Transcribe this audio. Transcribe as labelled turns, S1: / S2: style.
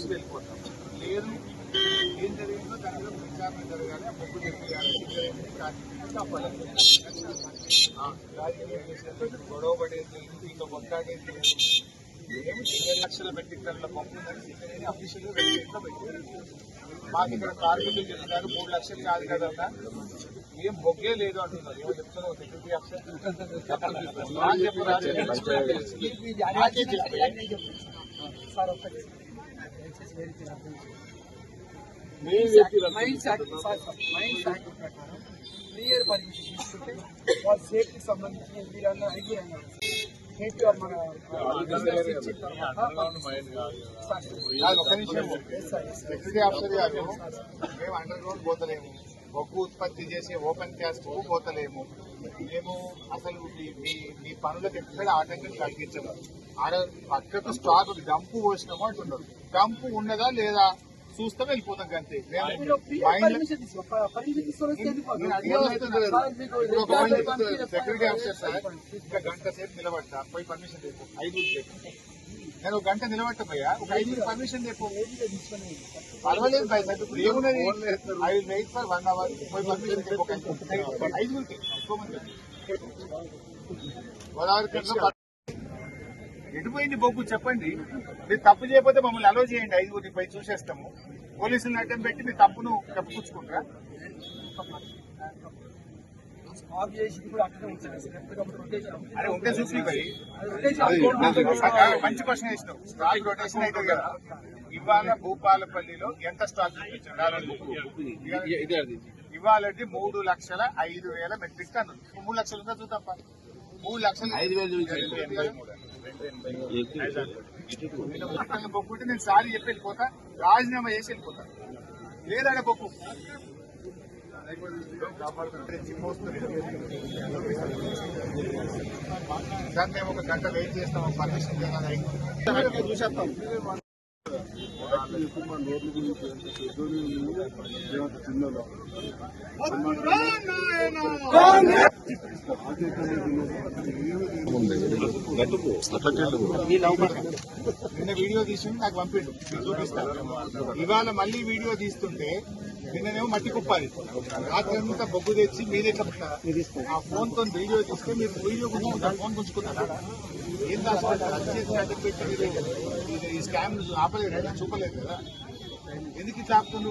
S1: చూసి వెళ్ళిపోతాం. లేదు ఏం జరిగిందో దాని మీద విచారణ జరగాలి, ఆ మొక్కు చెప్పాలి, సింగరేణి కార్మికులు కాపాడాలి. గొడవ పడేది ఇంకా కొట్లాడేది ఏమి 20 లక్షల మెట్రిక్ టన్నుల పంపు ఉందని సింగరేణి అఫీషియల్గా వెబ్సైట్లో పెట్టారు. మాకు ఇక్కడ కార్మికులు చెప్తున్నారు 3 లక్షలు కాదు కదన్నా, ఏం బొగ్గే లేదు అంటున్నారు. ఏమో చెప్తున్నారు సెక్యూరిటీ ఆఫీసర్
S2: క్లియర్ పర్మిషన్ తీసుకుంటే వాళ్ళ సేఫ్టీ సంబంధించిన వీరన్నా ఐదు కేటీఆర్ మన
S1: ఒక నిమిషం సెక్యూరిటీ ఆఫీసర్ గారు, మేము అండర్ గ్రౌండ్ పోతలేము, బొగ్గు ఉత్పత్తి చేసే ఓపెన్ క్యాస్ట్ పోతలేము. మేము అసలు మీ పనులకు ఎక్కడ ఆటంకం కలిగించము. ఆడ పక్కకు స్టాక్ డంపు పోసినాము అంటున్నారు. డంపు ఉన్నదా లేదా చూస్తే వెళ్ళిపోతాం అంతే. సెక్యూరిటీ ఆఫీసర్ సార్ ఇంకా గంట సేపు నిలబడతా, పోయి పర్మిషన్ తెప్పు. 5 నేను ఒక గంట నిలబట్టపోయా, ఒక 5 పర్మిషన్ తెప్పు. పర్వాలేదు బాయ్ సార్, ఇప్పుడు ఏమున్నది, I will wait for 1 hour, పోయి పర్మిషన్ తెప్పు. 5 ఎక్కువ మంది గోదావరి ఎటుపోయింది బొగ్గు చెప్పండి. మీరు తప్పు చేయకపోతే మమ్మల్ని అలో చేయండి, 5 పై చూసేస్తాము. పోలీసులను అడ్డం పెట్టి మీ తప్పును కప్పుకుంటారా? అరే ఉంటే చూసి మంచి క్వశ్చన్ వేసినావు. స్టాక్ రొటేషన్ అయితే కదా, ఇవాళ భూపాలపల్లిలో ఎంత స్టాక్ చూపించారు? ఇవాళ 3,05,000 మెట్రిక్ టన్నులు. 3 లక్షలు ఉందా చూద్దాం. 3 లక్షలు 5,000 బొక్కుంటే నేను సారీ చెప్పి వెళ్ళిపోతా, రాజీనామా చేసి వెళ్ళిపోతా. లేదాడ బొక్కు సార్, మేము ఒక గంట వెయిట్ చేస్తాం, పర్మిషన్ చూసేస్తాం. నిన్న వీడియో తీసుకుని నాకు పంపిండు, చూపిస్తాను. ఇవాళ మళ్ళీ వీడియో తీస్తుంటే నిన్ననేమో మట్టి కుప్పాలి, రాత్రి అంతా బొగ్గు తెచ్చి మీరే చెప్తారా? ఆ ఫోన్ తో వీడియో తీస్తే మీరు వీడియో గుంజుకుంటారు, ఫోన్ గుంజుకున్నారా? ఏం దాచుకుంటారు? ఈ స్కామ్ ఆపలేదు, చూపలేదు కదా, ఎందుకు ఇట్లా ఆపుతుంది?